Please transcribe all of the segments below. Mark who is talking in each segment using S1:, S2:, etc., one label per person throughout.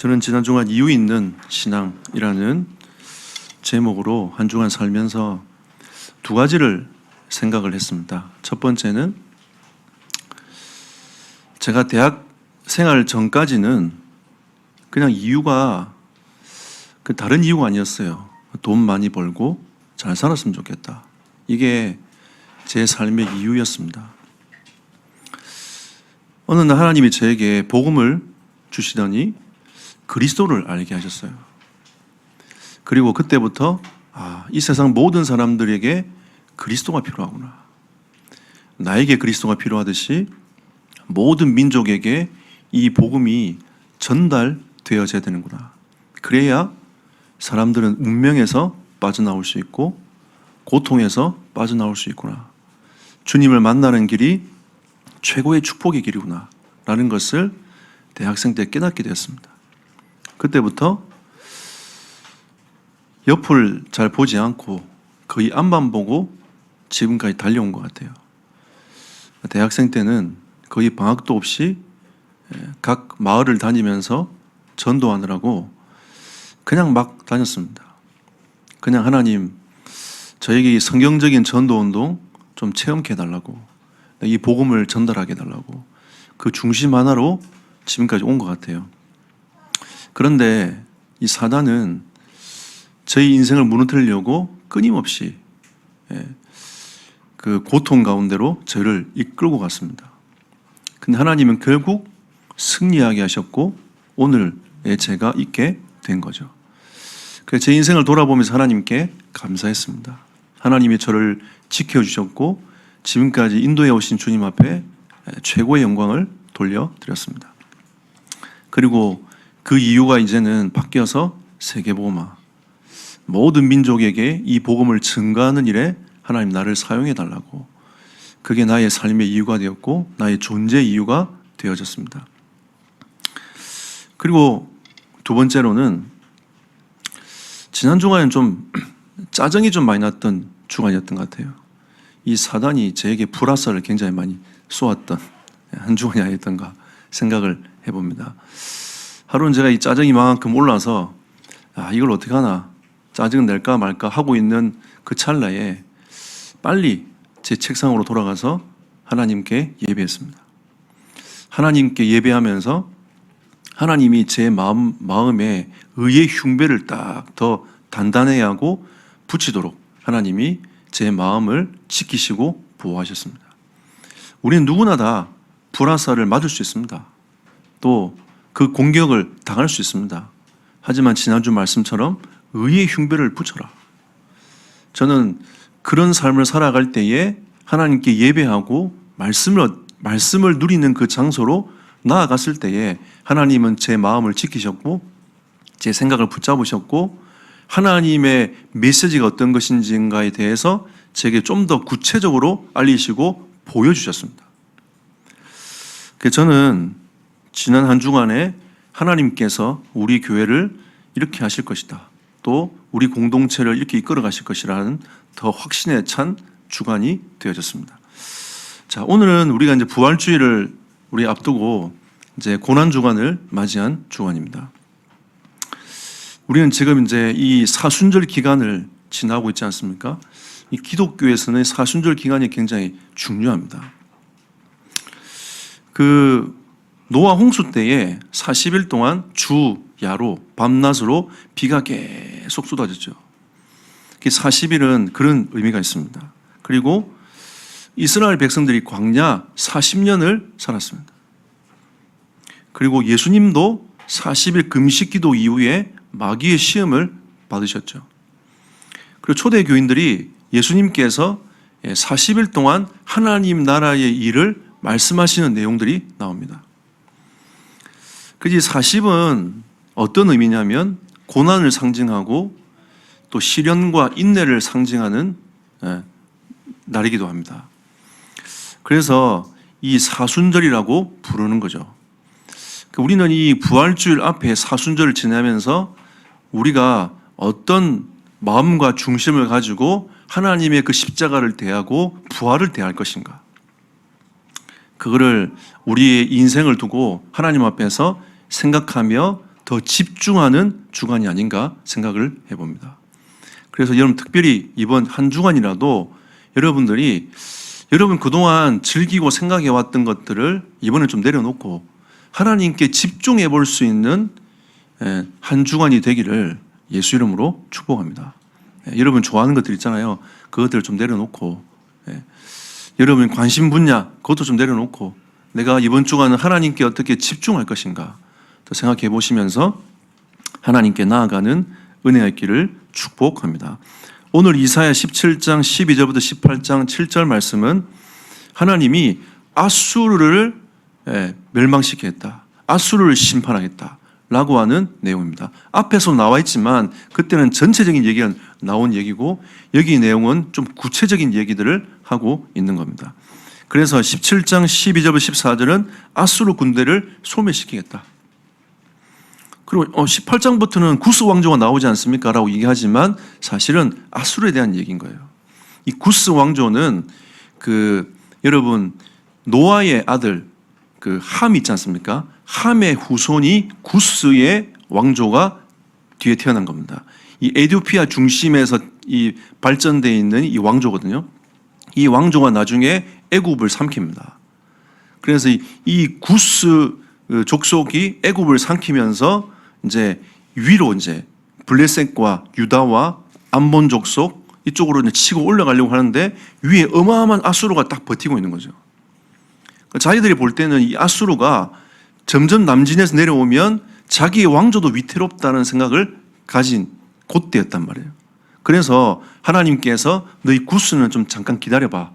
S1: 저는 지난 주간 이유 있는 신앙이라는 제목으로 한 주간 살면서 두 가지를 생각을 했습니다. 첫 번째는 제가 대학 생활 전까지는 그냥 이유가 다른 이유가 아니었어요. 돈 많이 벌고 잘 살았으면 좋겠다. 이게 제 삶의 이유였습니다. 어느 날 하나님이 저에게 복음을 주시더니 그리스도를 알게 하셨어요. 그리고 그때부터 이 세상 모든 사람들에게 그리스도가 필요하구나. 나에게 그리스도가 필요하듯이 모든 민족에게 이 복음이 전달되어져야 되는구나. 그래야 사람들은 운명에서 빠져나올 수 있고 고통에서 빠져나올 수 있구나. 주님을 만나는 길이 최고의 축복의 길이구나 라는 것을 대학생 때 깨닫게 되었습니다. 그때부터 옆을 잘 보지 않고 거의 앞만 보고 지금까지 달려온 것 같아요. 대학생 때는 거의 방학도 없이 각 마을을 다니면서 전도하느라고 그냥 막 다녔습니다. 그냥 하나님, 저에게 이 성경적인 전도운동 좀 체험케 해달라고, 이 복음을 전달하게 해달라고, 그 중심 하나로 지금까지 온 것 같아요. 그런데 이 사단은 저희 인생을 무너뜨리려고 끊임없이 그 고통 가운데로 저를 이끌고 갔습니다. 근데 하나님은 결국 승리하게 하셨고 오늘의 제가 있게 된 거죠. 그래서 제 인생을 돌아보면서 하나님께 감사했습니다. 하나님이 저를 지켜주셨고 지금까지 인도해 오신 주님 앞에 최고의 영광을 돌려드렸습니다. 그리고 그 이유가 이제는 바뀌어서 세계복음화, 모든 민족에게 이 복음을 증거하는 일에 하나님 나를 사용해 달라고, 그게 나의 삶의 이유가 되었고 나의 존재 이유가 되어졌습니다. 그리고 두 번째로는 지난 주간에는 좀 짜증이 좀 많이 났던 주간이었던 것 같아요. 이 사단이 저에게 불화살을 굉장히 많이 쏘았던 한 주간이 아니었던가 생각을 해봅니다. 하루는 제가 이 짜증이 이만큼 올라서 이걸 어떻게 하나, 짜증 낼까 말까 하고 있는 그 찰나에 빨리 제 책상으로 돌아가서 하나님께 예배했습니다. 하나님께 예배하면서 하나님이 제 마음에 의의 흉배를 딱 더 단단하게 하고 붙이도록 하나님이 제 마음을 지키시고 보호하셨습니다. 우리는 누구나 다 불화살을 맞을 수 있습니다. 또 그 공격을 당할 수 있습니다. 하지만 지난주 말씀처럼 의의 흉배를 붙여라. 저는 그런 삶을 살아갈 때에 하나님께 예배하고 말씀을 누리는 그 장소로 나아갔을 때에 하나님은 제 마음을 지키셨고 제 생각을 붙잡으셨고 하나님의 메시지가 어떤 것인지에 대해서 제게 좀 더 구체적으로 알리시고 보여주셨습니다. 그래서 저는 지난 한 주간에 하나님께서 우리 교회를 이렇게 하실 것이다, 또 우리 공동체를 이렇게 이끌어 가실 것이라는 더 확신에 찬 주간이 되어졌습니다. 자, 오늘은 우리가 이제 부활주의를 우리 앞두고 이제 고난 주간을 맞이한 주간입니다. 우리는 지금 이제 이 사순절 기간을 지나고 있지 않습니까? 이 기독교에서는 사순절 기간이 굉장히 중요합니다. 그 노아 홍수 때에 40일 동안 주, 야로, 밤낮으로 비가 계속 쏟아졌죠. 40일은 그런 의미가 있습니다. 그리고 이스라엘 백성들이 광야 40년을 살았습니다. 그리고 예수님도 40일 금식 기도 이후에 마귀의 시험을 받으셨죠. 그리고 초대 교인들이 예수님께서 40일 동안 하나님 나라의 일을 말씀하시는 내용들이 나옵니다. 그지 40은 어떤 의미냐면 고난을 상징하고 또 시련과 인내를 상징하는 날이기도 합니다. 그래서 이 사순절이라고 부르는 거죠. 우리는 이 부활주일 앞에 사순절을 지내면서 우리가 어떤 마음과 중심을 가지고 하나님의 그 십자가를 대하고 부활을 대할 것인가, 그거를 우리의 인생을 두고 하나님 앞에서 생각하며 더 집중하는 주간이 아닌가 생각을 해봅니다. 그래서 여러분 특별히 이번 한 주간이라도 여러분들이 여러분 그동안 즐기고 생각해왔던 것들을 이번에 좀 내려놓고 하나님께 집중해 볼 수 있는 한 주간이 되기를 예수 이름으로 축복합니다. 여러분 좋아하는 것들 있잖아요. 그것들을 좀 내려놓고 여러분 관심 분야 그것도 좀 내려놓고 내가 이번 주간은 하나님께 어떻게 집중할 것인가 더 생각해 보시면서 하나님께 나아가는 은혜가 있기를 축복합니다. 오늘 이사야 17장 12절부터 18장 7절 말씀은 하나님이 아수르를 멸망시키겠다. 아수르를 심판하겠다. 라고 하는 내용입니다. 앞에서 나와 있지만 그때는 전체적인 얘기가 나온 얘기고 여기 내용은 좀 구체적인 얘기들을 하고 있는 겁니다. 그래서 17장 12절부터 14절은 아수르 군대를 소멸시키겠다. 그리고 18장부터는 구스 왕조가 나오지 않습니까? 라고 얘기하지만 사실은 아수르에 대한 얘기인 거예요. 이 구스 왕조는 여러분 노아의 아들 함 있지 않습니까? 함의 후손이 구스의 왕조가 뒤에 태어난 겁니다. 이 에디오피아 중심에서 이 발전되어 있는 이 왕조거든요. 이 왕조가 나중에 애굽을 삼킵니다. 그래서 이 구스 족속이 애굽을 삼키면서 이제 위로 이제 블레셋과 유다와 암몬 족속 이쪽으로 이제 치고 올라가려고 하는데 위에 어마어마한 아수르가 딱 버티고 있는 거죠. 자기들이 볼 때는 이 아수르가 점점 남진에서 내려오면 자기의 왕조도 위태롭다는 생각을 가진 그때였단 말이에요. 그래서 하나님께서 너희 구스는 좀 잠깐 기다려봐.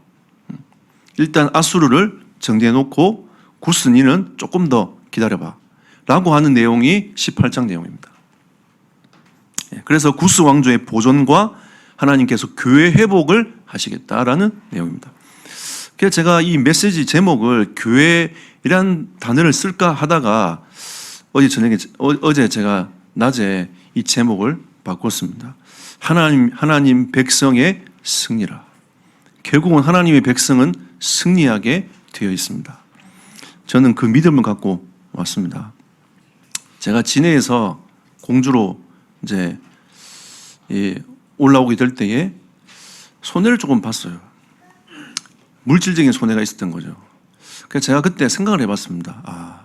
S1: 일단 아수르를 정리해놓고 구스 니는 조금 더 기다려봐. 라고 하는 내용이 18장 내용입니다. 그래서 구스 왕조의 보존과 하나님께서 교회 회복을 하시겠다라는 내용입니다. 그래서 제가 이 메시지 제목을 교회란 단어를 쓸까 하다가 어제 제가 낮에 이 제목을 바꿨습니다. 하나님 백성의 승리라. 결국은 하나님의 백성은 승리하게 되어 있습니다. 저는 그 믿음을 갖고 왔습니다. 제가 진해에서 공주로 이제 올라오게 될 때에 손해를 조금 봤어요. 물질적인 손해가 있었던 거죠. 그래서 제가 그때 생각을 해봤습니다.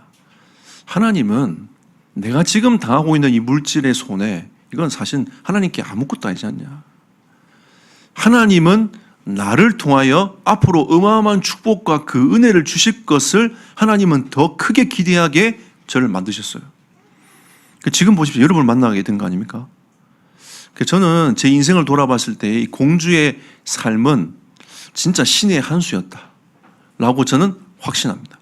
S1: 하나님은 내가 지금 당하고 있는 이 물질의 손해, 이건 사실 하나님께 아무것도 아니지 않냐. 하나님은 나를 통하여 앞으로 어마어마한 축복과 그 은혜를 주실 것을 하나님은 더 크게 기대하게 저를 만드셨어요. 지금 보십시오. 여러분을 만나게 된 거 아닙니까? 저는 제 인생을 돌아봤을 때 이 공주의 삶은 진짜 신의 한 수였다라고 저는 확신합니다.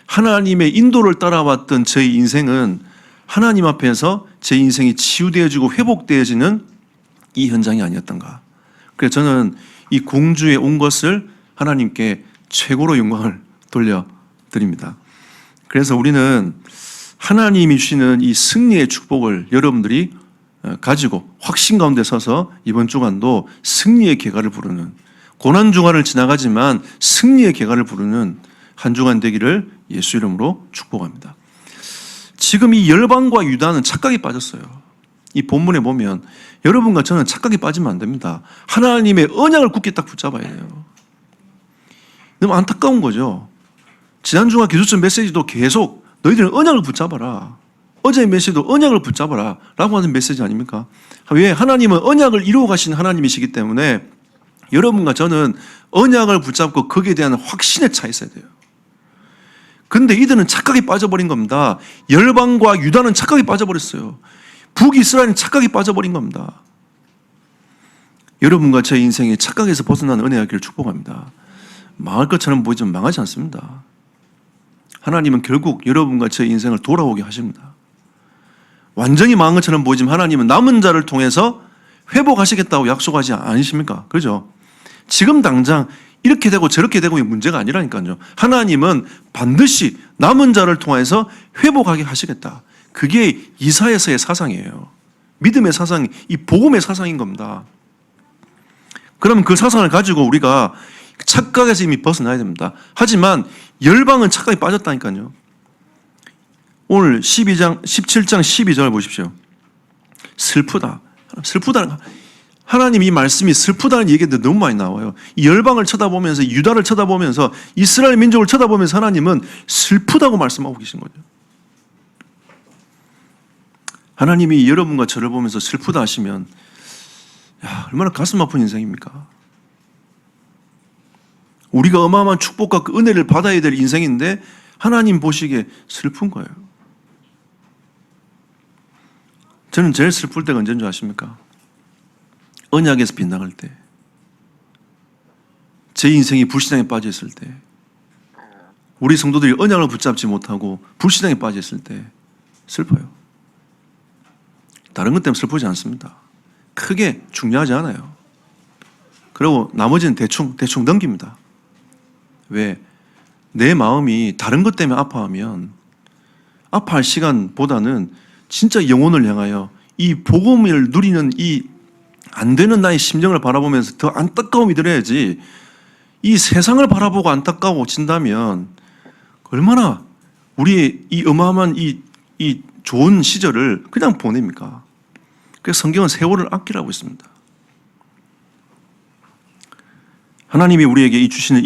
S1: 하나님의 인도를 따라왔던 저의 인생은 하나님 앞에서 제 인생이 치유되어지고 회복되어지는 이 현장이 아니었던가. 그래서 저는 이 공주에 온 것을 하나님께 최고로 영광을 돌려드립니다. 그래서 우리는 하나님이 주시는 이 승리의 축복을 여러분들이 가지고 확신 가운데 서서 이번 주간도 승리의 개가를 부르는, 고난 주간을 지나가지만 승리의 개가를 부르는 한 주간 되기를 예수 이름으로 축복합니다. 지금 이 열방과 유다는 착각에 빠졌어요. 이 본문에 보면 여러분과 저는 착각에 빠지면 안 됩니다. 하나님의 언약을 굳게 딱 붙잡아야 돼요. 너무 안타까운 거죠. 지난 주간 기도처 메시지도 계속 너희들은 언약을 붙잡아라. 어제의 메시지도 언약을 붙잡아라 라고 하는 메시지 아닙니까? 왜? 하나님은 언약을 이루어 가신 하나님이시기 때문에 여러분과 저는 언약을 붙잡고 거기에 대한 확신에 차 있어야 돼요. 근데 이들은 착각에 빠져버린 겁니다. 열방과 유다는 착각에 빠져버렸어요. 북이스라엘은 착각에 빠져버린 겁니다. 여러분과 제 인생이 착각에서 벗어나는 은혜가 있기를 축복합니다. 망할 것처럼 보이지만 망하지 않습니다. 하나님은 결국 여러분과 제 인생을 돌아오게 하십니다. 완전히 망한 것처럼 보이지만 하나님은 남은 자를 통해서 회복하시겠다고 약속하지 않으십니까? 그죠? 지금 당장 이렇게 되고 저렇게 되고 문제가 아니라니까요. 하나님은 반드시 남은 자를 통해서 회복하게 하시겠다. 그게 이사야서의 사상이에요. 믿음의 사상이, 이 복음의 사상인 겁니다. 그러면 그 사상을 가지고 우리가 착각에서 이미 벗어나야 됩니다. 하지만 열방은 착각에 빠졌다니까요. 오늘 17장 12절 보십시오. 슬프다. 슬프다. 하나님 이 말씀이 슬프다는 얘기인데 너무 많이 나와요. 이 열방을 쳐다보면서, 유다를 쳐다보면서, 이스라엘 민족을 쳐다보면서 하나님은 슬프다고 말씀하고 계신 거죠. 하나님이 여러분과 저를 보면서 슬프다 하시면 얼마나 가슴 아픈 인생입니까? 우리가 어마어마한 축복과 그 은혜를 받아야 될 인생인데 하나님 보시기에 슬픈 거예요. 저는 제일 슬플 때가 언제인 줄 아십니까? 언약에서 빗나갈 때, 제 인생이 불신앙에 빠져 있을 때, 우리 성도들이 언약을 붙잡지 못하고 불신앙에 빠져 있을 때 슬퍼요. 다른 것 때문에 슬프지 않습니다. 크게 중요하지 않아요. 그리고 나머지는 대충 넘깁니다. 왜? 내 마음이 다른 것 때문에 아파하면 아파할 시간보다는 진짜 영혼을 향하여 이 복음을 누리는 이 안 되는 나의 심정을 바라보면서 더 안타까움이 들어야지, 이 세상을 바라보고 안타까워진다면 얼마나 우리의 이 어마어마한 이 좋은 시절을 그냥 보냅니까? 그래서 성경은 세월을 아끼라고 했습니다. 하나님이 우리에게 이 주시는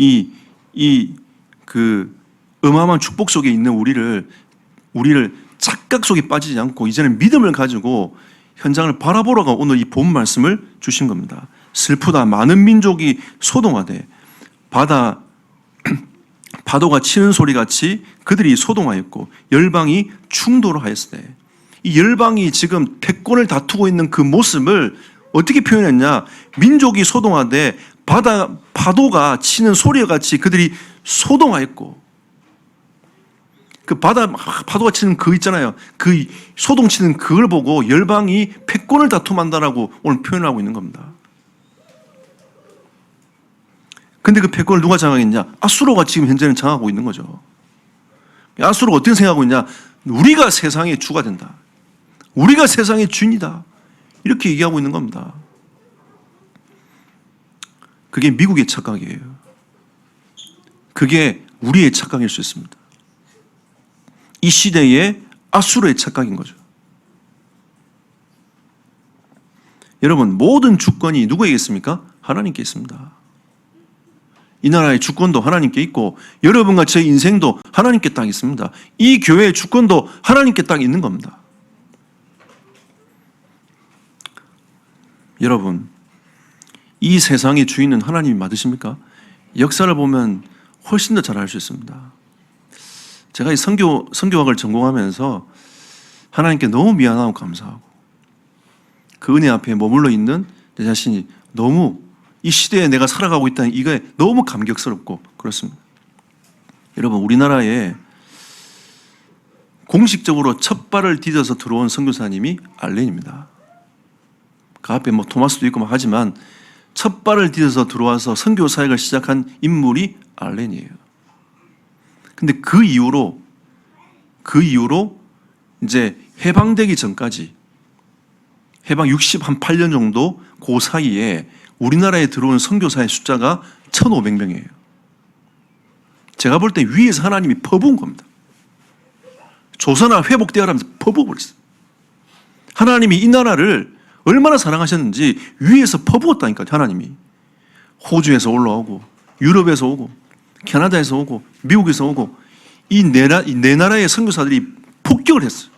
S1: 그 어마어마한 축복 속에 있는 우리를 착각 속에 빠지지 않고 이제는 믿음을 가지고 현장을 바라보라고 오늘 이 본 말씀을 주신 겁니다. 슬프다. 많은 민족이 소동하되 파도가 치는 소리같이 그들이 소동하였고 열방이 충돌을 하였으되, 이 열방이 지금 패권을 다투고 있는 그 모습을 어떻게 표현했냐? 민족이 소동하되 파도가 치는 소리와 같이 그들이 소동하였고, 그 파도가 치는 그 있잖아요. 그 소동치는 그걸 보고 열방이 패권을 다툼한다라고 오늘 표현하고 있는 겁니다. 근데 그 패권을 누가 장악했냐? 아수르가 지금 현재는 장악하고 있는 거죠. 아수르가 어떻게 생각하고 있냐? 우리가 세상의 주가 된다. 우리가 세상의 주인이다. 이렇게 얘기하고 있는 겁니다. 그게 미국의 착각이에요. 그게 우리의 착각일 수 있습니다. 이 시대의 아수르의 착각인 거죠. 여러분, 모든 주권이 누구에게 있습니까? 하나님께 있습니다. 이 나라의 주권도 하나님께 있고 여러분과 제 인생도 하나님께 딱 있습니다. 이 교회의 주권도 하나님께 딱 있는 겁니다. 여러분, 이 세상의 주인은 하나님이 맞으십니까? 역사를 보면 훨씬 더 잘 알 수 있습니다. 제가 이 선교학을 전공하면서 하나님께 너무 미안하고 감사하고 그 은혜 앞에 머물러 있는 내 자신이 너무 이 시대에 내가 살아가고 있다는 이게 너무 감격스럽고 그렇습니다. 여러분, 우리나라에 공식적으로 첫 발을 디뎌서 들어온 선교사님이 알렌입니다. 그 앞에 토마스도 있고 하지만 첫 발을 디뎌서 들어와서 선교 사역을 시작한 인물이 알렌이에요. 근데 그 이후로 이제 해방되기 전까지 해방 68년 정도 그 사이에 우리나라에 들어온 선교사의 숫자가 1,500명이에요. 제가 볼 때 위에서 하나님이 퍼부은 겁니다. 조선아 회복되어라면서 퍼부어버렸어요. 하나님이 이 나라를 얼마나 사랑하셨는지 위에서 퍼부었다니까요. 하나님이 호주에서 올라오고 유럽에서 오고 캐나다에서 오고 미국에서 오고 이 네 나라의 선교사들이 폭격을 했어요.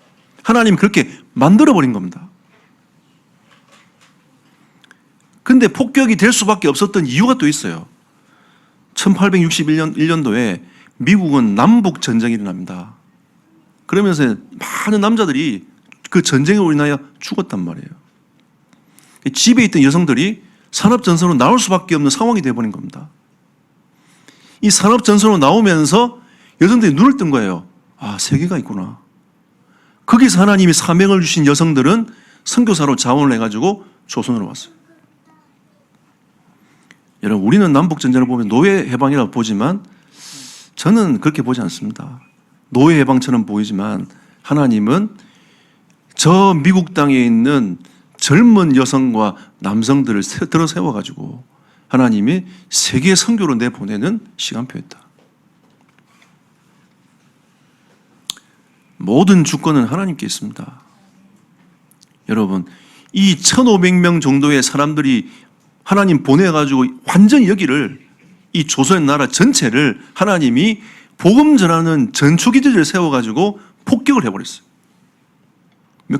S1: 하나님이 그렇게 만들어버린 겁니다. 근데 폭격이 될 수밖에 없었던 이유가 또 있어요. 1861년도에 미국은 남북 전쟁이 일어납니다. 그러면서 많은 남자들이 그 전쟁으로 인하여 죽었단 말이에요. 집에 있던 여성들이 산업전선으로 나올 수밖에 없는 상황이 되어버린 겁니다. 이 산업전선으로 나오면서 여성들이 눈을 뜬 거예요. 아, 세계가 있구나. 거기서 하나님이 사명을 주신 여성들은 선교사로 자원을 해가지고 조선으로 왔어요. 여러분, 우리는 남북전쟁을 보면 노예 해방이라고 보지만 저는 그렇게 보지 않습니다. 노예 해방처럼 보이지만 하나님은 저 미국 땅에 있는 젊은 여성과 남성들을 들어 세워가지고 하나님이 세계 선교로 내보내는 시간표였다. 모든 주권은 하나님께 있습니다. 여러분, 이 1500명 정도의 사람들이 하나님 보내가지고 완전히 여기를, 이 조선의 나라 전체를 하나님이 복음 전하는 전초기지를 세워가지고 폭격을 해버렸어요.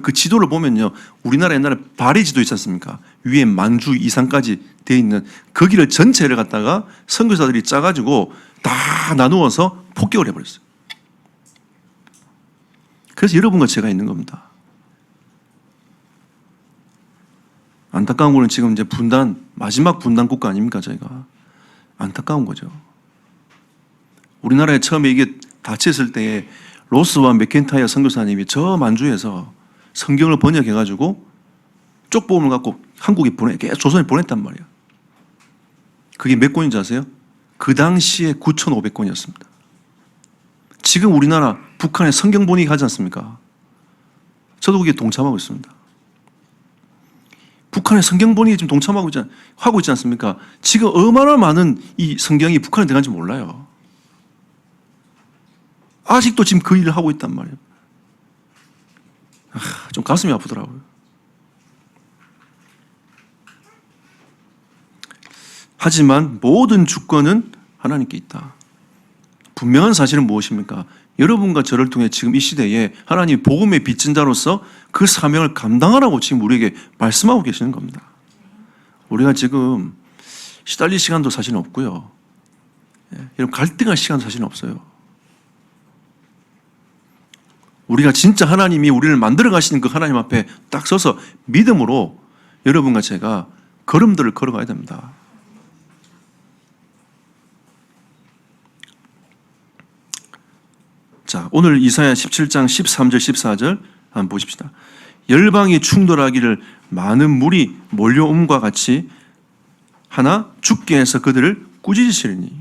S1: 그 지도를 보면요, 우리나라 옛날에 발해 지도 있지 않습니까? 위에 만주 이상까지 되어 있는 거기를 전체를 갖다가 선교사들이 짜가지고 다 나누어서 폭격을 해버렸어요. 그래서 여러분과 제가 있는 겁니다. 안타까운 거는 지금 이제 마지막 분단 국가 아닙니까, 저희가. 안타까운 거죠. 우리나라에 처음에 이게 닫혔을 때에 로스와 맥켄타이어 선교사님이 저 만주에서 성경을 번역해가지고 쪽복음을 갖고 한국에 조선에 보냈단 말이에요. 그게 몇 권인지 아세요? 그 당시에 9,500권이었습니다. 지금 우리나라 북한에 성경 번역이 하지 않습니까? 저도 거기에 동참하고 있습니다. 북한의 성경 번역에 지금 하고 있지 않습니까? 지금 얼마나 많은 이 성경이 북한에 들어간지 몰라요. 아직도 지금 그 일을 하고 있단 말이에요. 좀 가슴이 아프더라고요. 하지만 모든 주권은 하나님께 있다. 분명한 사실은 무엇입니까? 여러분과 저를 통해 지금 이 시대에 하나님이 복음의 빚진 자로서 그 사명을 감당하라고 지금 우리에게 말씀하고 계시는 겁니다. 우리가 지금 시달릴 시간도 사실은 없고요. 여러분, 갈등할 시간도 사실은 없어요. 우리가 진짜 하나님이 우리를 만들어 가시는 그 하나님 앞에 딱 서서 믿음으로 여러분과 제가 걸음들을 걸어가야 됩니다. 자, 오늘 이사야 17장 13절 14절 한번 보십시다. 열방이 충돌하기를 많은 물이 몰려옴과 같이 하나 죽게 해서 그들을 꾸짖으시리니.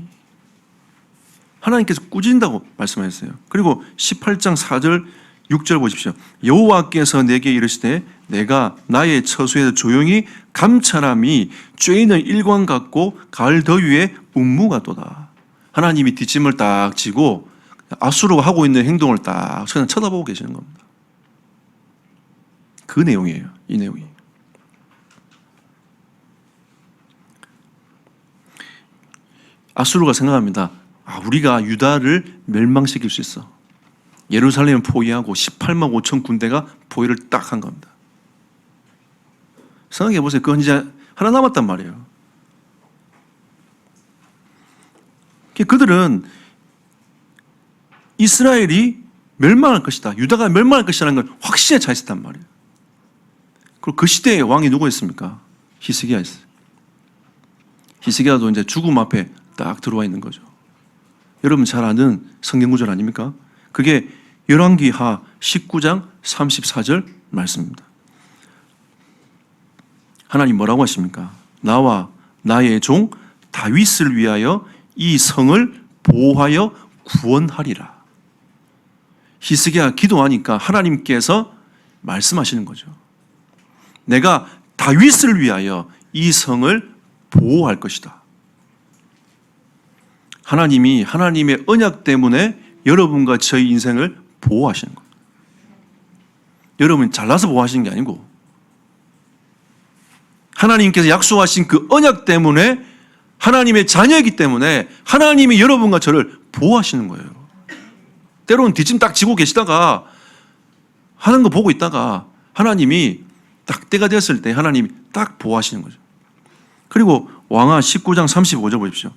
S1: 하나님께서 꾸짖는다고 말씀하셨어요. 그리고 18장 4절 6절 보십시오. 여호와께서 내게 이르시되 내가 나의 처소에서 조용히 감찰함이 쬐이는 일광 같고 가을 더위에 운무같도다. 하나님이 뒷짐을 딱 지고 아수르가 하고 있는 행동을 딱 그냥 쳐다보고 계시는 겁니다. 그 내용이에요. 이 내용이. 아수르가 생각합니다. 우리가 유다를 멸망시킬 수 있어. 예루살렘을 포위하고 18만 5천 군대가 포위를 딱 한 겁니다. 생각해 보세요. 그건 이제 하나 남았단 말이에요. 그들은 이스라엘이 멸망할 것이다, 유다가 멸망할 것이라는 걸 확신에 차 있었단 말이에요. 그리고 그 시대의 왕이 누구였습니까? 히스기야였어요. 히스기야도 이제 죽음 앞에 딱 들어와 있는 거죠. 여러분 잘 아는 성경 구절 아닙니까? 그게 열왕기하 19장 34절 말씀입니다. 하나님 뭐라고 하십니까? 나와 나의 종 다윗을 위하여 이 성을 보호하여 구원하리라. 히스기야 기도하니까 하나님께서 말씀하시는 거죠. 내가 다윗을 위하여 이 성을 보호할 것이다. 하나님이 하나님의 언약 때문에 여러분과 저희 인생을 보호하시는 겁니다. 여러분 잘나서 보호하시는 게 아니고 하나님께서 약속하신 그 언약 때문에 하나님의 자녀이기 때문에 하나님이 여러분과 저를 보호하시는 거예요. 때로는 뒷짐 딱 지고 계시다가 하는 거 보고 있다가 하나님이 딱 때가 되었을 때 하나님이 딱 보호하시는 거죠. 그리고 왕하 19장 35절 보십시오.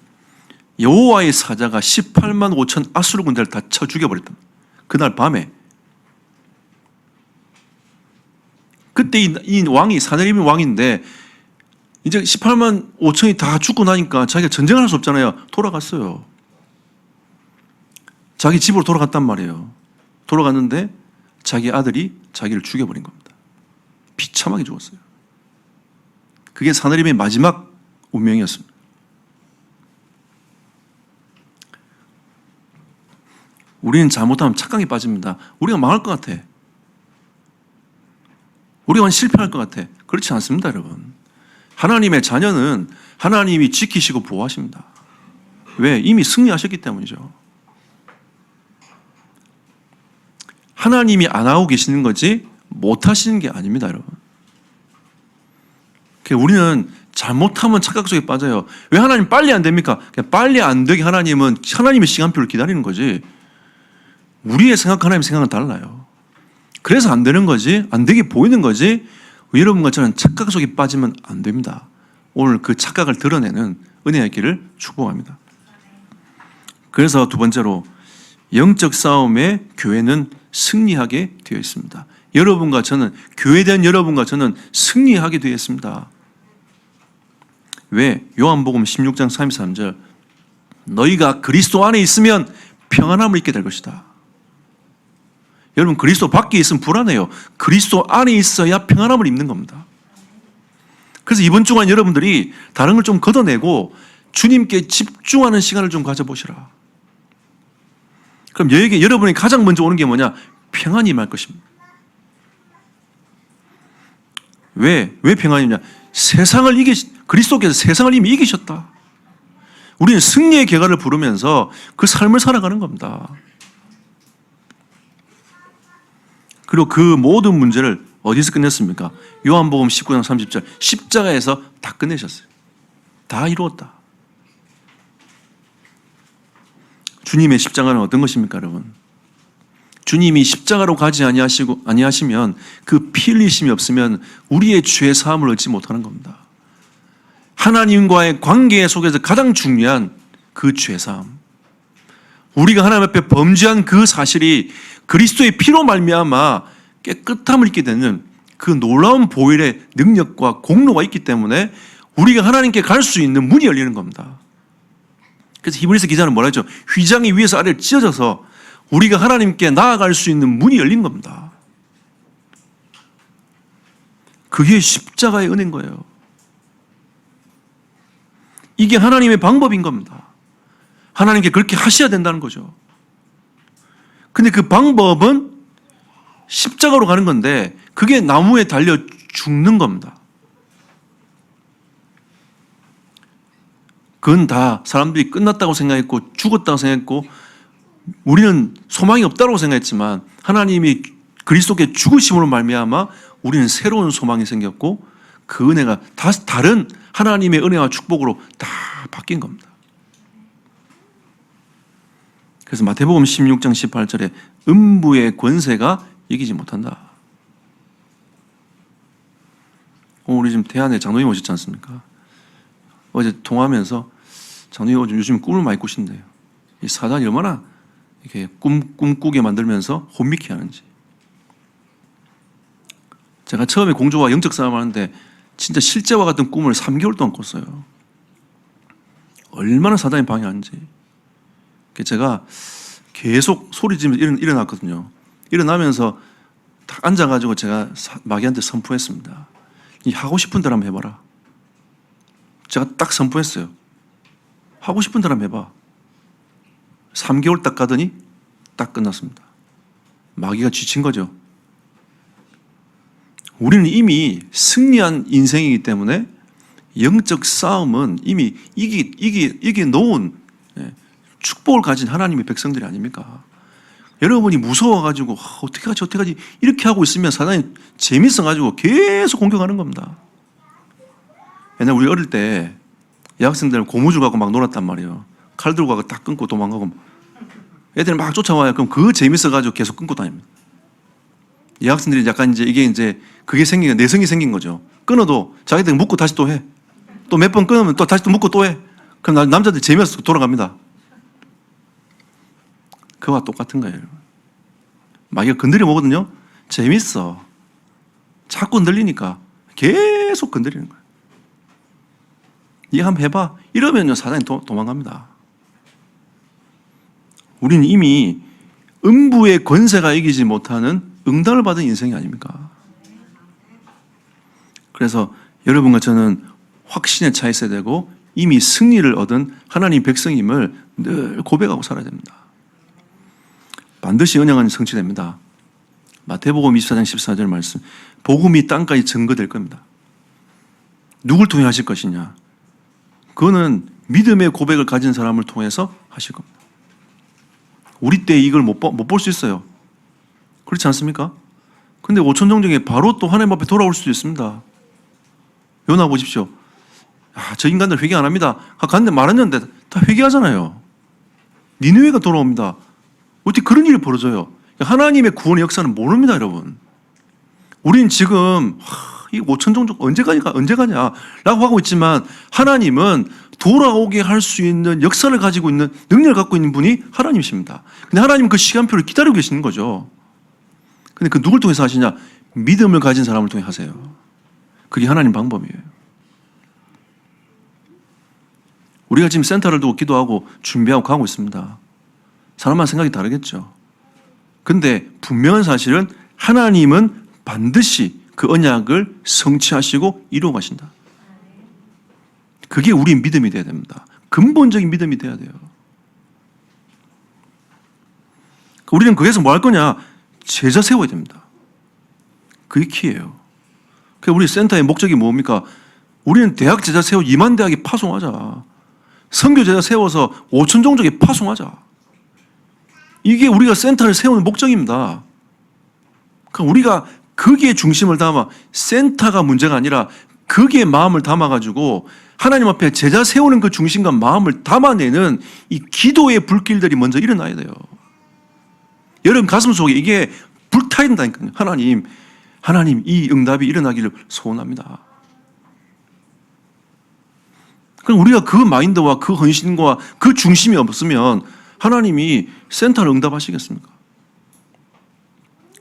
S1: 여호와의 사자가 18만 5천 아수르 군대를 다 쳐 죽여버렸다. 그날 밤에. 그때 이 왕이 사내립이 왕인데 이제 18만 5천이 다 죽고 나니까 자기가 전쟁을 할 수 없잖아요. 돌아갔어요. 자기 집으로 돌아갔단 말이에요. 돌아갔는데 자기 아들이 자기를 죽여버린 겁니다. 비참하게 죽었어요. 그게 사내립의 마지막 운명이었습니다. 우리는 잘못하면 착각에 빠집니다. 우리가 망할 것 같아. 우리가 실패할 것 같아. 그렇지 않습니다, 여러분. 하나님의 자녀는 하나님이 지키시고 보호하십니다. 왜? 이미 승리하셨기 때문이죠. 하나님이 안 하고 계시는 거지 못 하시는 게 아닙니다, 여러분. 우리는 잘못하면 착각 속에 빠져요. 왜 하나님 빨리 안 됩니까? 그냥 빨리 안 되게 하나님은 하나님의 시간표를 기다리는 거지. 우리의 생각, 하나님의 생각은 달라요. 그래서 안 되는 거지, 안 되게 보이는 거지. 여러분과 저는 착각 속에 빠지면 안 됩니다. 오늘 그 착각을 드러내는 은혜의 길을 축복합니다. 그래서 두 번째로 영적 싸움에 교회는 승리하게 되어 있습니다. 여러분과 저는, 교회된 여러분과 저는 승리하게 되어 있습니다. 왜? 요한복음 16장 33절 너희가 그리스도 안에 있으면 평안함을 잊게 될 것이다. 여러분, 그리스도 밖에 있으면 불안해요. 그리스도 안에 있어야 평안함을 입는 겁니다. 그래서 이번 주간 여러분들이 다른 걸 좀 걷어내고 주님께 집중하는 시간을 좀 가져보시라. 그럼 여러분이 가장 먼저 오는 게 뭐냐? 평안이 임할 것입니다. 왜 평안이냐? 그리스도께서 세상을 이미 이기셨다. 우리는 승리의 계가를 부르면서 그 삶을 살아가는 겁니다. 그리고 그 모든 문제를 어디서 끝냈습니까? 요한복음 19장 30절 십자가에서 다 끝내셨어요. 다 이루었다. 주님의 십자가는 어떤 것입니까, 여러분? 주님이 십자가로 가지 아니하시면 그 피 흘리심이 없으면 우리의 죄 사함을 얻지 못하는 겁니다. 하나님과의 관계 속에서 가장 중요한 그 죄 사함. 우리가 하나님 앞에 범죄한 그 사실이 그리스도의 피로 말미암아 깨끗함을 입게 되는 그 놀라운 보혈의 능력과 공로가 있기 때문에 우리가 하나님께 갈 수 있는 문이 열리는 겁니다. 그래서 히브리서 기자는 뭐라 했죠? 휘장이 위에서 아래로 찢어져서 우리가 하나님께 나아갈 수 있는 문이 열린 겁니다. 그게 십자가의 은혜인 거예요. 이게 하나님의 방법인 겁니다. 하나님께 그렇게 하셔야 된다는 거죠. 근데 그 방법은 십자가로 가는 건데 그게 나무에 달려 죽는 겁니다. 그건 다 사람들이 끝났다고 생각했고 죽었다고 생각했고 우리는 소망이 없다고 생각했지만 하나님이 그리스도께 죽으심으로 말미암아 우리는 새로운 소망이 생겼고 그 은혜가 다른 하나님의 은혜와 축복으로 다 바뀐 겁니다. 그래서 마태복음 16장 18절에 음부의 권세가 이기지 못한다. 우리 지금 대안에 장로님 오셨지 않습니까? 어제 통화하면서 장로님 요즘 꿈을 많이 꾸신대요. 이 사단이 얼마나 이렇게 꿈꾸게 만들면서 혼미케 하는지. 제가 처음에 공조와 영적 싸움을 하는데 진짜 실제와 같은 꿈을 3개월 동안 꿨어요. 얼마나 사단이 방해하는지. 제가 계속 소리 지르면서 일어났거든요. 일어나면서 딱 앉아가지고 제가 마귀한테 선포했습니다. 하고 싶은 대로 한번 해봐라. 제가 딱 선포했어요. 하고 싶은 대로 한번 해봐. 3개월 딱 가더니 딱 끝났습니다. 마귀가 지친 거죠. 우리는 이미 승리한 인생이기 때문에 영적 싸움은 이미 이기 놓은 축복을 가진 하나님의 백성들이 아닙니까? 여러분이 무서워가지고 어떻게 하지 이렇게 하고 있으면 사단이 재밌어가지고 계속 공격하는 겁니다. 옛날 우리 어릴 때 여학생들 고무줄 갖고 막 놀았단 말이에요. 칼 들고 가고 딱 끊고 도망가고 애들 막 쫓아와요. 그럼 그거 재밌어가지고 계속 끊고 다닙니다. 여학생들이 약간 이게 그게 내성이 생긴 거죠. 끊어도 자기들 묶고 다시 또 해. 또 몇 번 끊으면 또 다시 또 묶고 또 해. 그럼 남자들 재미없어 돌아갑니다. 그와 똑같은 거예요. 마귀가 건드려 보거든요. 재밌어. 자꾸 흔들리니까 계속 건드리는 거예요. 이거 한번 해봐. 이러면요 사단이 도망갑니다. 우리는 이미 음부의 권세가 이기지 못하는 응답을 받은 인생이 아닙니까? 그래서 여러분과 저는 확신에 차 있어야 되고 이미 승리를 얻은 하나님 백성임을 늘 고백하고 살아야 됩니다. 반드시 언약은 성취됩니다. 마태복음 24장 14절 말씀, 복음이 땅까지 증거될 겁니다. 누굴 통해 하실 것이냐? 그거는 믿음의 고백을 가진 사람을 통해서 하실 겁니다. 우리 때 이걸 못 볼 수 있어요. 그렇지 않습니까? 근데 5천 종족이 바로 또 하나님 앞에 돌아올 수도 있습니다. 요나 보십시오. 저 인간들 회개 안 합니다. 갔는데 말했는데 다 회개하잖아요. 니느웨가 돌아옵니다. 어떻게 그런 일이 벌어져요? 하나님의 구원의 역사는 모릅니다, 여러분. 우린 지금 이 5천 종족 언제 가냐라고 하고 있지만 하나님은 돌아오게 할 수 있는 역사를 가지고 있는 능력을 갖고 있는 분이 하나님이십니다. 근데 하나님은 그 시간표를 기다리고 계시는 거죠. 근데 그 누굴 통해서 하시냐? 믿음을 가진 사람을 통해 하세요. 그게 하나님 방법이에요. 우리가 지금 센터를 두고 기도하고 준비하고 가고 있습니다. 사람마다 생각이 다르겠죠. 근데 분명한 사실은 하나님은 반드시 그 언약을 성취하시고 이루어 가신다. 그게 우리 믿음이 돼야 됩니다. 근본적인 믿음이 돼야 돼요. 우리는 거기서 뭐 할 거냐? 제자 세워야 됩니다. 그게 키예요. 우리 센터의 목적이 뭡니까? 우리는 대학 제자 세워 2만 대학에 파송하자. 선교 제자 세워서 5천 종족에 파송하자. 이게 우리가 센터를 세우는 목적입니다. 그러니까 우리가 거기에 중심을 담아 센터가 문제가 아니라 거기에 마음을 담아가지고 하나님 앞에 제자 세우는 그 중심과 마음을 담아내는 이 기도의 불길들이 먼저 일어나야 돼요. 여러분 가슴 속에 이게 불타야 된다니까요. 하나님 이 응답이 일어나기를 소원합니다. 그럼 우리가 그 마인드와 그 헌신과 그 중심이 없으면 하나님이 센터를 응답하시겠습니까?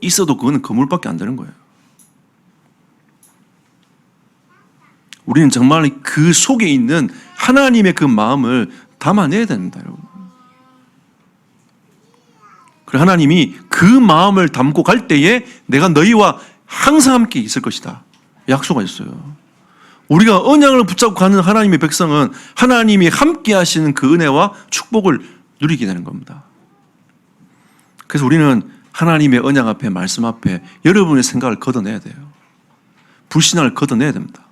S1: 있어도 그거는 거물밖에 안 되는 거예요. 우리는 정말 그 속에 있는 하나님의 그 마음을 담아내야 됩니다, 여러분. 그리고 하나님이 그 마음을 담고 갈 때에 내가 너희와 항상 함께 있을 것이다. 약속하셨어요. 우리가 언약을 붙잡고 가는 하나님의 백성은 하나님이 함께 하시는 그 은혜와 축복을 누리게 되는 겁니다. 그래서 우리는 하나님의 언약 앞에, 말씀 앞에 여러분의 생각을 걷어내야 돼요. 불신앙을 걷어내야 됩니다.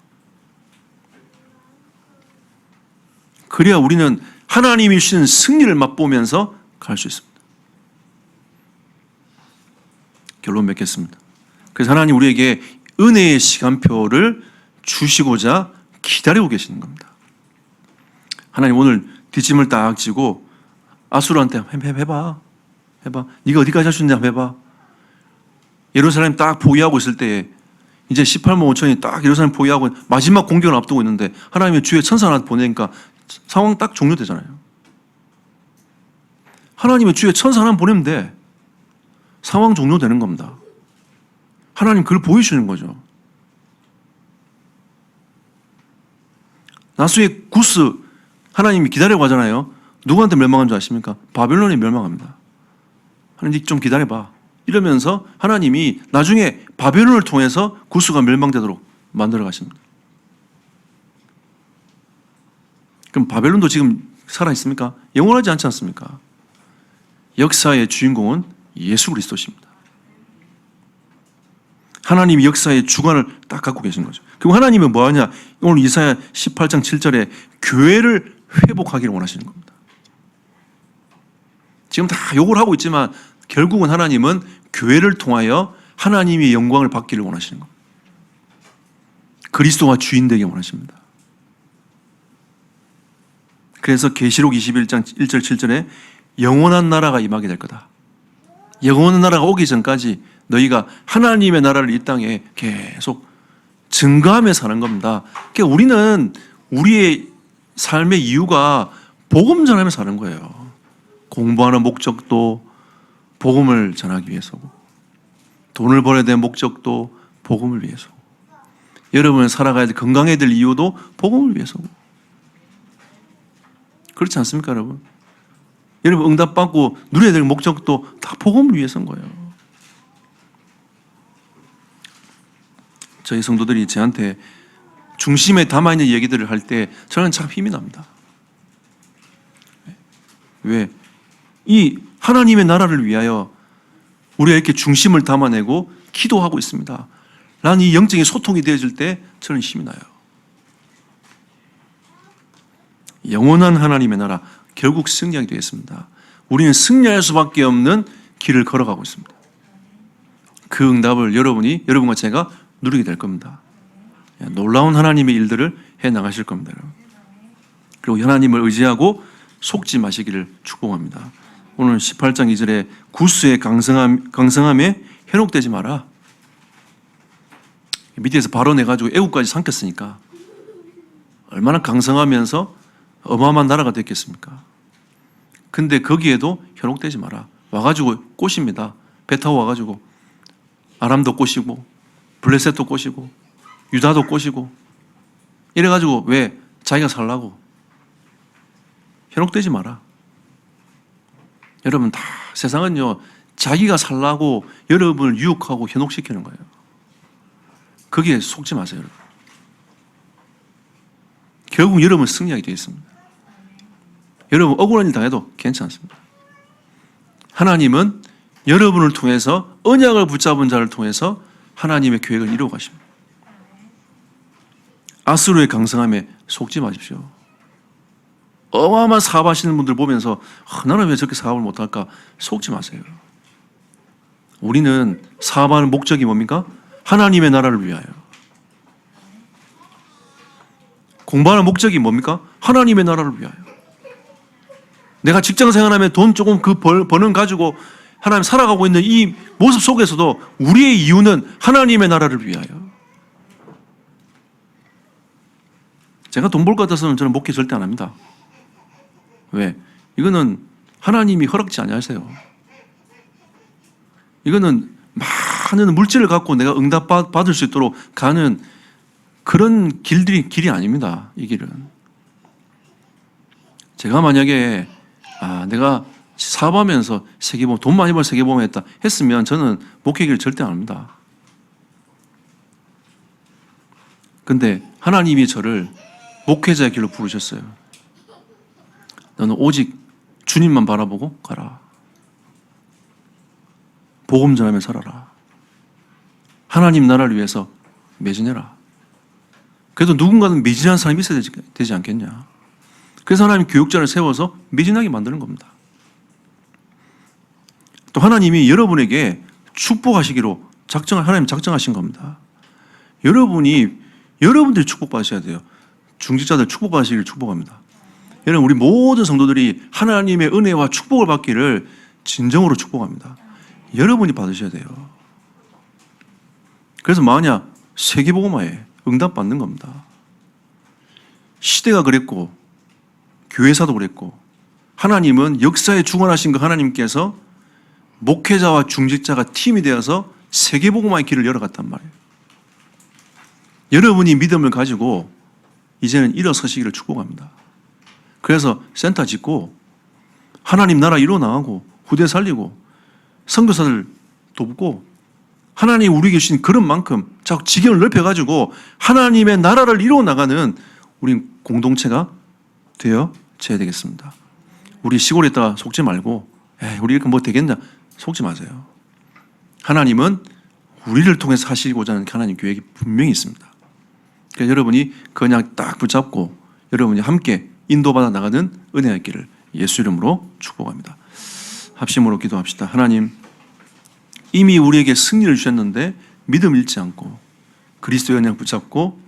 S1: 그래야 우리는 하나님이 주시는 승리를 맛보면서 갈 수 있습니다. 결론 맺겠습니다. 그래서 하나님 우리에게 은혜의 시간표를 주시고자 기다리고 계시는 겁니다. 하나님 오늘 뒷짐을 딱 지고 아수르한테 해봐. 네가 어디까지 할 수 있는지 한번 해봐. 예루살렘 딱 포위하고 있을 때에 이제 18만 5천이 딱 예루살렘 포위하고 마지막 공격을 앞두고 있는데 하나님의 주의 천사 하나 보내니까 상황 딱 종료되잖아요. 하나님의 주의 천사 하나 보내면 돼. 상황 종료되는 겁니다. 하나님 그걸 보여주시는 거죠. 나수의 구스 하나님이 기다려고 하잖아요. 누구한테 멸망한 줄 아십니까? 바벨론이 멸망합니다. 하나님 좀 기다려봐. 이러면서 하나님이 나중에 바벨론을 통해서 구스가 멸망되도록 만들어 가십니다. 그럼 바벨론도 지금 살아있습니까? 영원하지 않지 않습니까? 역사의 주인공은 예수 그리스도십니다. 하나님이 역사의 주관을 딱 갖고 계신 거죠. 그리고 하나님은 뭐 하냐? 오늘 이사야 18장 7절에 교회를 회복하기를 원하시는 겁니다. 지금 다 욕을 하고 있지만 결국은 하나님은 교회를 통하여 하나님의 영광을 받기를 원하시는 겁니다. 그리스도가 주인 되기 원하십니다. 그래서 계시록 21장 1절 7절에 영원한 나라가 임하게 될 거다. 영원한 나라가 오기 전까지 너희가 하나님의 나라를 이 땅에 계속 증거하며 사는 겁니다. 그러니까 우리는 우리의 삶의 이유가 복음 전하며 사는 거예요. 공부하는 목적도 복음을 전하기 위해서고, 돈을 벌어야 될 목적도 복음을 위해서고, 여러분을 살아가야 될 건강해야 될 이유도 복음을 위해서고. 그렇지 않습니까, 여러분? 여러분 응답받고 누려야 될 목적도 다 복음을 위해서인 거예요. 저희 성도들이 저한테 중심에 담아있는 얘기들을 할 때 저는 참 힘이 납니다. 왜? 이 하나님의 나라를 위하여 우리가 이렇게 중심을 담아내고 기도하고 있습니다. 라는 이 영적인 소통이 되어질 때 저는 힘이 나요. 영원한 하나님의 나라, 결국 승리하게 되겠습니다. 우리는 승리할 수밖에 없는 길을 걸어가고 있습니다. 그 응답을 여러분과 제가 누리게 될 겁니다. 놀라운 하나님의 일들을 해 나가실 겁니다. 그리고 하나님을 의지하고 속지 마시기를 축복합니다. 오늘 18장 2절에 구스의 강성함에 현혹되지 마라. 밑에서 바로 내가지고 애국까지 삼켰으니까 얼마나 강성하면서 어마어마한 나라가 됐겠습니까? 근데 거기에도 현혹되지 마라. 와가지고 꼬십니다. 배 타고 와가지고 아람도 꼬시고 블레셋도 꼬시고 유다도 꼬시고 이래가지고 왜? 자기가 살라고. 현혹되지 마라. 여러분 다 세상은요 자기가 살라고 여러분을 유혹하고 현혹시키는 거예요. 거기에 속지 마세요. 여러분. 결국 여러분 승리하게 되어 있습니다. 여러분 억울한 일 당해도 괜찮습니다. 하나님은 여러분을 통해서 언약을 붙잡은 자를 통해서 하나님의 계획을 이루어 가십니다. 아수르의 강성함에 속지 마십시오. 어마어마한 사업하시는 분들 보면서 나는 왜 저렇게 사업을 못할까? 속지 마세요. 우리는 사업하는 목적이 뭡니까? 하나님의 나라를 위하여. 공부하는 목적이 뭡니까? 하나님의 나라를 위하여. 내가 직장 생활하면 돈 조금 버는 가지고 하나님 살아가고 있는 이 모습 속에서도 우리의 이유는 하나님의 나라를 위하여. 제가 돈 벌 것 같아서는 저는 목회 절대 안 합니다. 왜? 이거는 하나님이 허락지 아니하세요. 이거는 많은 물질을 갖고 내가 응답받을 수 있도록 가는 그런 길이 아닙니다. 이 길은. 제가 만약에 내가 사업하면서 세계보험, 돈 많이 벌 세계보험 했으면 저는 목회기를 절대 안 합니다. 근데 하나님이 저를 목회자의 길로 부르셨어요. 너는 오직 주님만 바라보고 가라. 복음 전하며 살아라. 하나님 나라를 위해서 매진해라. 그래도 누군가는 매진한 사람이 있어야 되지 않겠냐. 그래서 하나님 교육자를 세워서 매진하게 만드는 겁니다. 또 하나님이 여러분에게 축복하시기로 하나님 작정하신 겁니다. 여러분들이 축복받으셔야 돼요. 중직자들 축복받으시기를 축복합니다. 여러분 우리 모든 성도들이 하나님의 은혜와 축복을 받기를 진정으로 축복합니다. 여러분이 받으셔야 돼요. 그래서 만약 세계복음화에 응답받는 겁니다. 시대가 그랬고 교회사도 그랬고 하나님은 역사에 주관하신 그 하나님께서 목회자와 중직자가 팀이 되어서 세계복음화의 길을 열어갔단 말이에요. 여러분이 믿음을 가지고 이제는 일어서시기를 축복합니다. 그래서 센터 짓고 하나님 나라 이루어 나가고 후대 살리고 선교사들 돕고 하나님 우리에게 주신 그런 만큼 자꾸 지경을 넓혀가지고 하나님의 나라를 이루어 나가는 우리 공동체가 되어져야 되겠습니다. 우리 시골에 있다가 속지 말고 우리 이렇게 뭐 되겠냐 속지 마세요. 하나님은 우리를 통해서 하시고자 하는 하나님 계획이 분명히 있습니다. 그러니까 여러분이 그냥 딱 붙잡고 여러분이 함께 인도받아 나가는 은혜가 있기를 예수 이름으로 축복합니다. 합심으로 기도합시다. 하나님 이미 우리에게 승리를 주셨는데 믿음 잃지 않고 그리스도의 언약 붙잡고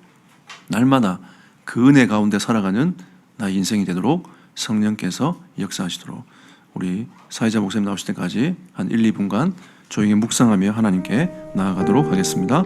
S1: 날마다 그 은혜 가운데 살아가는 나의 인생이 되도록 성령께서 역사하시도록 우리 사회자 목사님 나오실 때까지 한 1, 2분간 조용히 묵상하며 하나님께 나아가도록 하겠습니다.